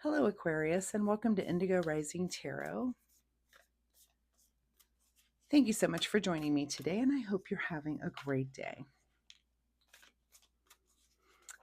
Hello, Aquarius, and welcome to Indigo Rising Tarot. Thank you so much for joining me today, and I hope you're having a great day.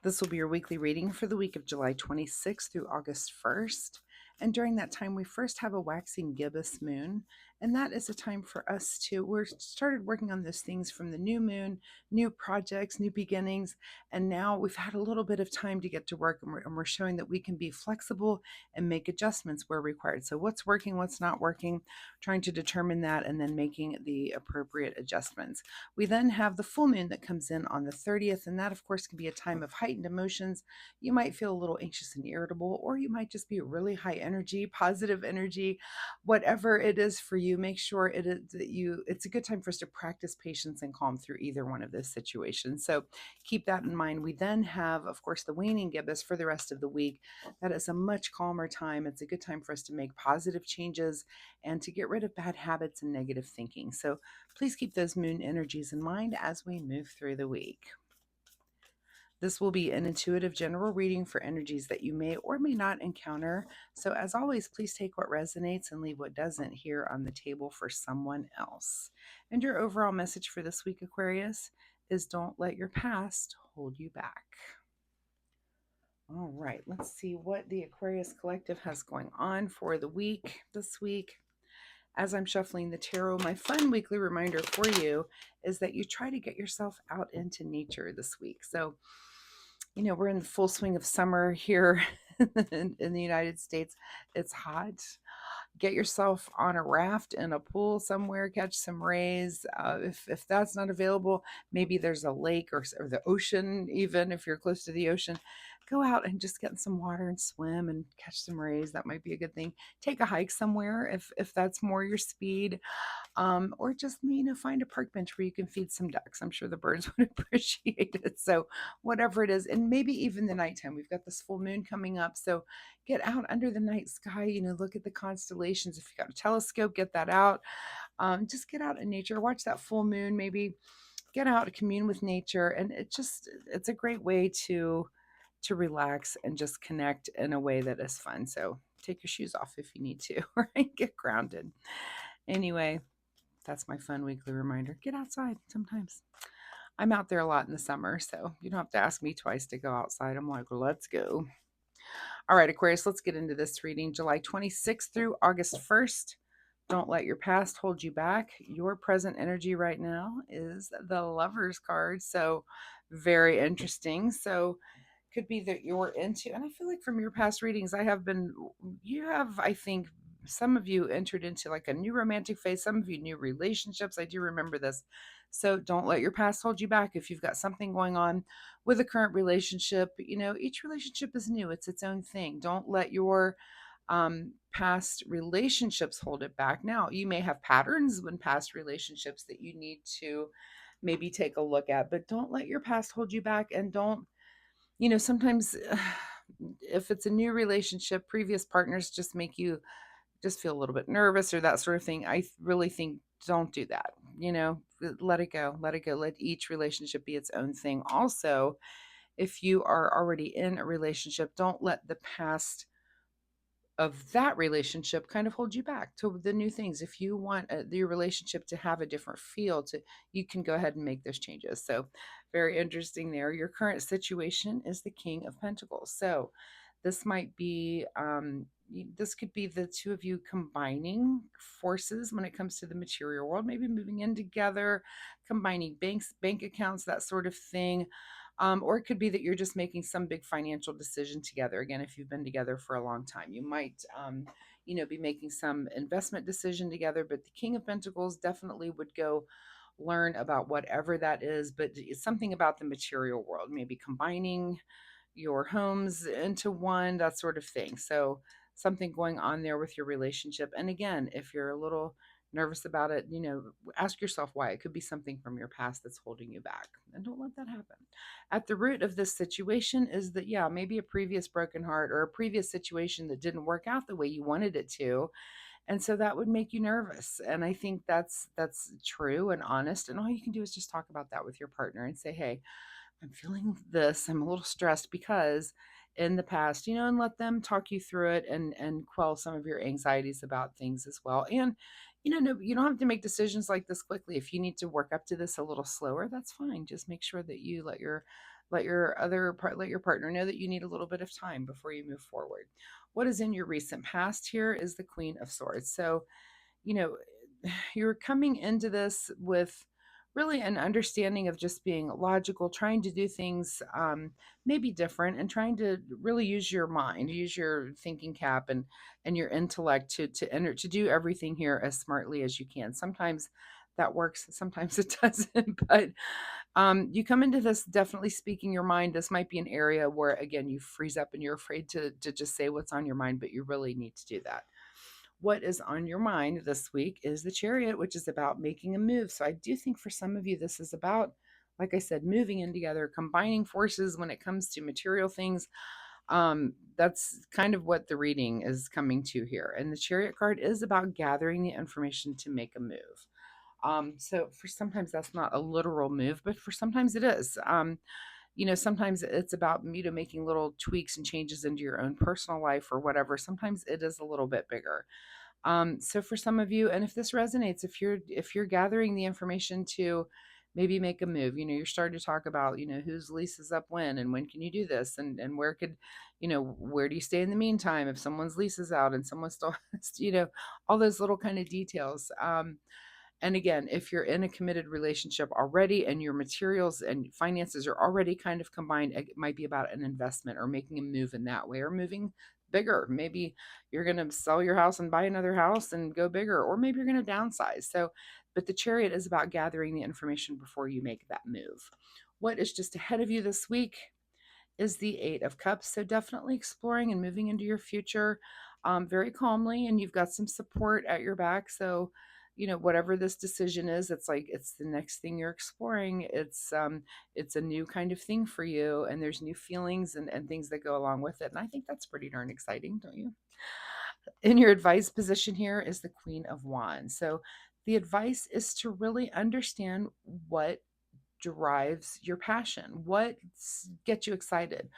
This will be your weekly reading for the week of July 26th through August 1st. And during that time, we first have a waxing gibbous moon. And that is a time for us we're started working on those things from the new moon, new projects, new beginnings. And now we've had a little bit of time to get to work, and we're showing that we can be flexible and make adjustments where required. So what's working, what's not working, trying to determine that, and then making the appropriate adjustments. We then have the full moon that comes in on the 30th, and that, of course, can be a time of heightened emotions. You might feel a little anxious and irritable, or you might just be really high energy, positive energy, whatever it is for you. Make sure it's a good time for us to practice patience and calm through either one of those situations. So keep that in mind. We then have, of course, the waning gibbous for the rest of the week. That is a much calmer time. It's a good time for us to make positive changes and to get rid of bad habits and negative thinking. So please keep those moon energies in mind as we move through the week. This will be an intuitive general reading for energies that you may or may not encounter. So as always, please take what resonates and leave what doesn't here on the table for someone else. And your overall message for this week, Aquarius, is don't let your past hold you back. All right, let's see what the Aquarius Collective has going on for the week this week. As I'm shuffling the tarot, my fun weekly reminder for you is that you try to get yourself out into nature this week. So, we're in the full swing of summer here in the United States. It's hot. Get yourself on a raft in a pool somewhere, catch some rays. If that's not available, maybe there's a lake or the ocean, even if you're close to the ocean. Go out and just get in some water and swim and catch some rays. That might be a good thing. Take a hike somewhere if that's more your speed, or just find a park bench where you can feed some ducks. I'm sure the birds would appreciate it. So whatever it is, and maybe even the nighttime. We've got this full moon coming up, so get out under the night sky. It's at the constellations. If you got a telescope, get that out. Just get out in nature, watch that full moon, maybe get out, commune with nature. And it's a great way to relax and just connect in a way that is fun. So take your shoes off if you need to, right? Get grounded. Anyway, that's my fun weekly reminder. Get outside sometimes. I'm out there a lot in the summer, so you don't have to ask me twice to go outside. I'm like, let's go. All right, Aquarius, let's get into this reading. July 26th through August 1st. Don't let your past hold you back. Your present energy right now is the Lover's card. So very interesting. So could be that you're into, and I feel like from your past readings, I think some of you entered into like a new romantic phase, some of you new relationships. I do remember this. So don't let your past hold you back. If you've got something going on with a current relationship, each relationship is new, it's its own thing. Don't let your past relationships hold it back. Now, you may have patterns in past relationships that you need to maybe take a look at, but don't let your past hold you back. And don't, sometimes if it's a new relationship, previous partners just make you just feel a little bit nervous or that sort of thing. I really think don't do that. Let it go. Let it go. Let each relationship be its own thing. Also, if you are already in a relationship, don't let the past of that relationship kind of hold you back to the new things. If you want your relationship to have a different feel, you can go ahead and make those changes. So very interesting there. Your current situation is the King of Pentacles. So this might be this could be the two of you combining forces when it comes to the material world, maybe moving in together, combining bank accounts, that sort of thing. Or it could be that you're just making some big financial decision together. Again, if you've been together for a long time, you might, be making some investment decision together. But the King of Pentacles definitely would go learn about whatever that is. But it's something about the material world, maybe combining your homes into one, that sort of thing. So something going on there with your relationship. And again, if you're a little nervous about it, ask yourself why. It could be something from your past that's holding you back, and don't let that happen. At the root of this situation is that, yeah, maybe a previous broken heart or a previous situation that didn't work out the way you wanted it to. And so that would make you nervous. And I think that's true and honest. And all you can do is just talk about that with your partner and say, hey, I'm feeling this. I'm a little stressed because in the past, and let them talk you through it and quell some of your anxieties about things as well. And no, you don't have to make decisions like this quickly. If you need to work up to this a little slower, that's fine. Just make sure that you let your partner know that you need a little bit of time before you move forward. What is in your recent past here is the Queen of Swords. So, you know, you're coming into this with really an understanding of just being logical, trying to do things maybe different, and trying to really use your mind, use your thinking cap and your intellect to enter to do everything here as smartly as you can. Sometimes that works, sometimes it doesn't, but you come into this definitely speaking your mind. This might be an area where again you freeze up and you're afraid to just say what's on your mind, but you really need to do that. What is on your mind this week is the Chariot, which is about making a move. So I do think for some of you, this is about, like I said, moving in together, combining forces when it comes to material things. That's kind of what the reading is coming to here. And the Chariot card is about gathering the information to make a move. So for sometimes that's not a literal move, but for sometimes it is. Sometimes it's about making little tweaks and changes into your own personal life or whatever. Sometimes it is a little bit bigger. So for some of you, and if this resonates, if you're gathering the information to maybe make a move, you're starting to talk about, whose lease is up when can you do this, and where could, where do you stay in the meantime if someone's lease is out and someone still has, all those little kind of details. And again, if you're in a committed relationship already and your materials and finances are already kind of combined, it might be about an investment or making a move in that way or moving bigger. Maybe you're going to sell your house and buy another house and go bigger, or maybe you're going to downsize. So, but the Chariot is about gathering the information before you make that move. What is just ahead of you this week is the Eight of Cups. So definitely exploring and moving into your future very calmly, and you've got some support at your back. So, whatever this decision is, it's like it's the next thing you're exploring. It's a new kind of thing for you, and there's new feelings and things that go along with it. And I think that's pretty darn exciting, don't you? In your advice position here is the Queen of Wands. So the advice is to really understand what drives your passion, what gets you excited.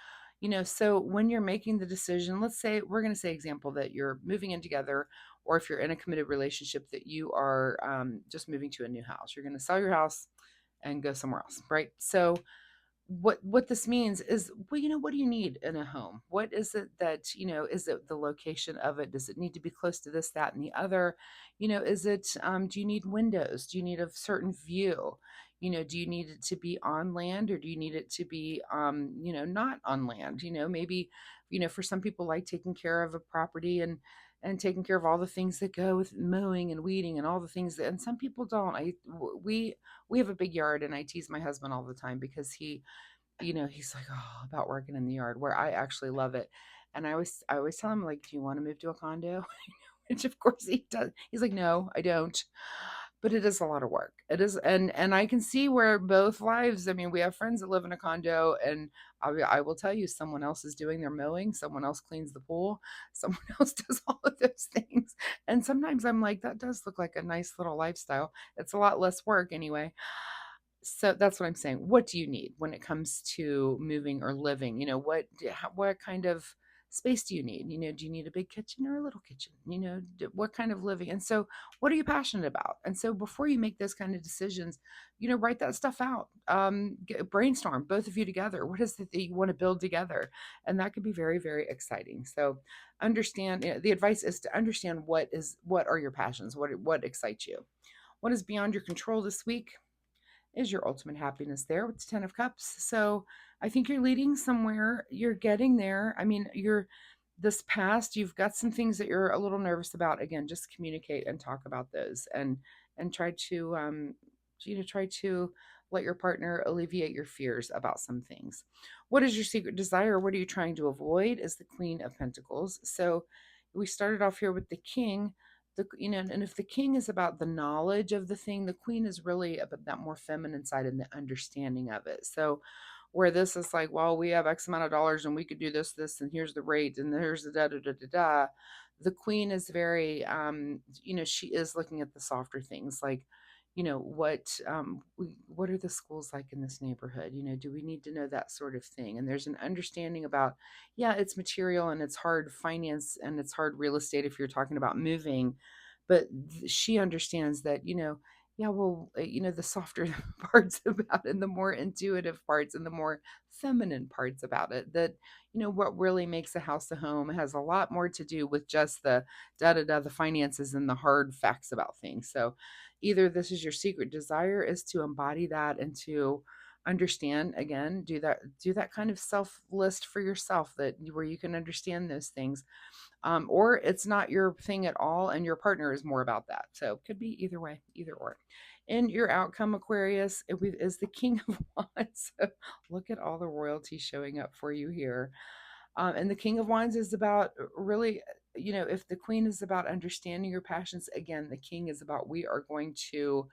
So when you're making the decision, let's say we're going to say example that you're moving in together, or if you're in a committed relationship that you are just moving to a new house, you're going to sell your house and go somewhere else, right? So what this means is, well, what do you need in a home? What is it that, is it the location of it? Does it need to be close to this, that, and the other? Is it do you need windows? Do you need a certain view? Do you need it to be on land, or do you need it to be not on land? Maybe, for some people, like taking care of a property and taking care of all the things that go with mowing and weeding and all the things that, and some people don't. We have a big yard, and I tease my husband all the time because he's like, oh, about working in the yard, where I actually love it. And I always tell him, like, do you want to move to a condo? Which of course he does. He's like, no, I don't. But it is a lot of work. It is, and I can see where both lives. I mean, we have friends that live in a condo, and I will tell you, someone else is doing their mowing, someone else cleans the pool, someone else does all of those things. And sometimes I'm like, that does look like a nice little lifestyle. It's a lot less work anyway. So that's what I'm saying. What do you need when it comes to moving or living? What kind of space do you need? Do you need a big kitchen or a little kitchen? What kind of living? And so, what are you passionate about? And so, before you make those kind of decisions, write that stuff out. Brainstorm, both of you together. What is it that you want to build together? And that could be very, very exciting. So, understand. The advice is to understand what are your passions, what excites you, what is beyond your control this week is your ultimate happiness there with the 10 of cups. So I think you're leading somewhere, you're getting there. I mean, you're this past, you've got some things that you're a little nervous about. Again, just communicate and talk about those, and try to try to let your partner alleviate your fears about some things. What is your secret desire? What are you trying to avoid? Is the Queen of Pentacles. So we started off here with the King. And if the King is about the knowledge of the thing, the Queen is really about that more feminine side and the understanding of it. So where this is like, well, we have X amount of dollars and we could do this, and here's the rate, and here's the da da da da da. The Queen is very she is looking at the softer things, like, what are the schools like in this neighborhood? Do we need to know that sort of thing? And there's an understanding about, yeah, it's material and it's hard finance and it's hard real estate if you're talking about moving, but she understands that, yeah, well, the softer parts about it and the more intuitive parts and the more feminine parts about it, that, what really makes a house a home has a lot more to do with just the da da da, the finances and the hard facts about things. So either this is your secret desire is to embody that and to understand, again, do that kind of self list for yourself, that where you can understand those things, or it's not your thing at all and your partner is more about that. So it could be either way, either or. And your outcome, Aquarius, is the King of Wands. So look at all the royalty showing up for you here. And the King of Wands is about really, if the Queen is about understanding your passions, again, the King is about, we are going to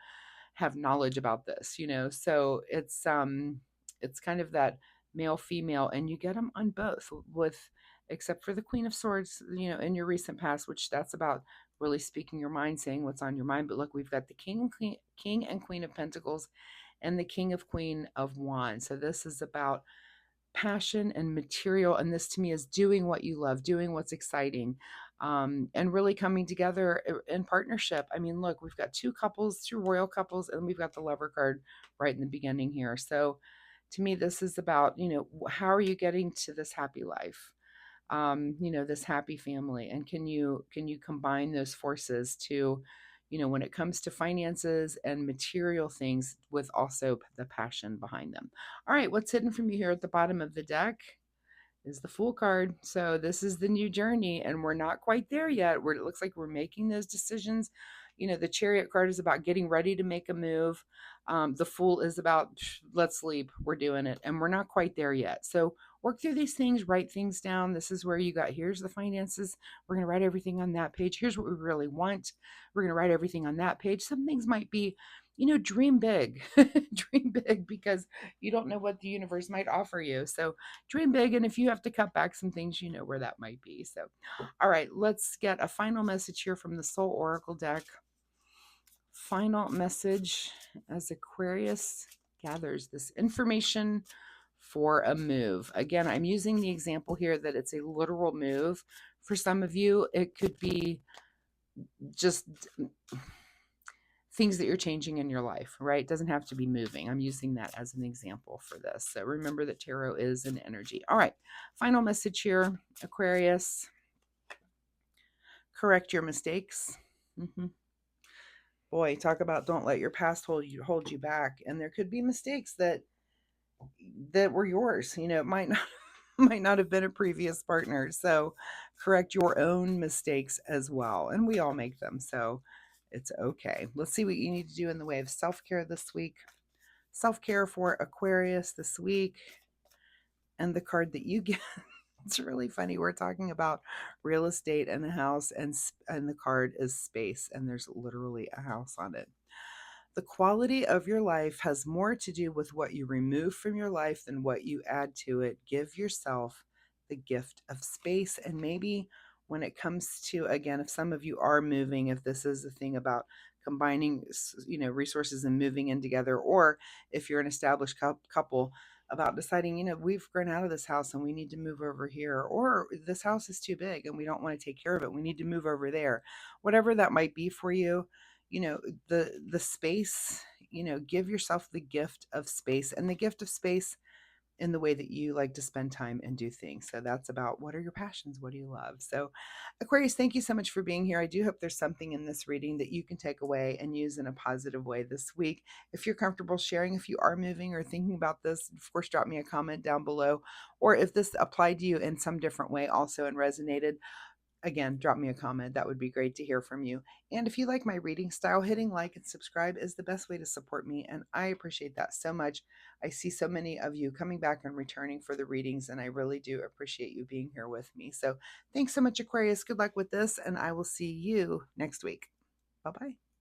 have knowledge about this, so it's kind of that male female, and you get them on both, with except for the Queen of Swords, in your recent past, which that's about really speaking your mind, saying what's on your mind. But look, we've got the King and Queen of Pentacles and the King of Queen of Wands. So this is about passion and material, and this to me is doing what you love, doing what's exciting, and really coming together in partnership. I mean, look, we've got two royal couples, and we've got the Lover card right in the beginning here. So to me, this is about, how are you getting to this happy life, this happy family, and can you combine those forces to, when it comes to finances and material things, with also the passion behind them. All right, what's hidden from you here at the bottom of the deck is the Fool card. So this is the new journey, and we're not quite there yet. It looks like we're making those decisions. The Chariot card is about getting ready to make a move. The Fool is about, let's sleep, we're doing it, and we're not quite there yet. So work through these things, write things down. This is where you got, here's the finances. We're going to write everything on that page. Here's what we really want. We're going to write everything on that page. Some things might be, dream big, dream big, because you don't know what the universe might offer you. So dream big. And if you have to cut back some things, you know where that might be. So, all right, let's get a final message here from the Soul Oracle deck. Final message as Aquarius gathers this information for a move. Again, I'm using the example here that it's a literal move. For some of you, it could be just things that you're changing in your life, right? It doesn't have to be moving. I'm using that as an example for this. So remember that tarot is an energy. All right, final message here, Aquarius. Correct your mistakes. Boy, talk about don't let your past hold you back. And there could be mistakes that were yours. It might not might not have been a previous partner. So correct your own mistakes as well. And we all make them. So it's okay. Let's see what you need to do in the way of self-care this week. Self-care for Aquarius this week. And the card that you get, it's really funny. We're talking about real estate and a house, and the card is space, and there's literally a house on it. The quality of your life has more to do with what you remove from your life than what you add to it. Give yourself the gift of space. And maybe when it comes to, again, if some of you are moving, if this is a thing about combining, resources and moving in together, or if you're an established couple, about deciding, we've grown out of this house and we need to move over here, or this house is too big and we don't want to take care of it, we need to move over there. Whatever that might be for you, the space, give yourself the gift of space, and the gift of space in the way that you like to spend time and do things. So that's about, what are your passions? What do you love? So Aquarius, thank you so much for being here. I do hope there's something in this reading that you can take away and use in a positive way this week. If you're comfortable sharing, if you are moving or thinking about this, of course, drop me a comment down below. Or if this applied to you in some different way also and resonated, again, drop me a comment. That would be great to hear from you. And if you like my reading style, hitting like and subscribe is the best way to support me, and I appreciate that so much. I see so many of you coming back and returning for the readings, and I really do appreciate you being here with me. So thanks so much, Aquarius. Good luck with this, and I will see you next week. Bye-bye.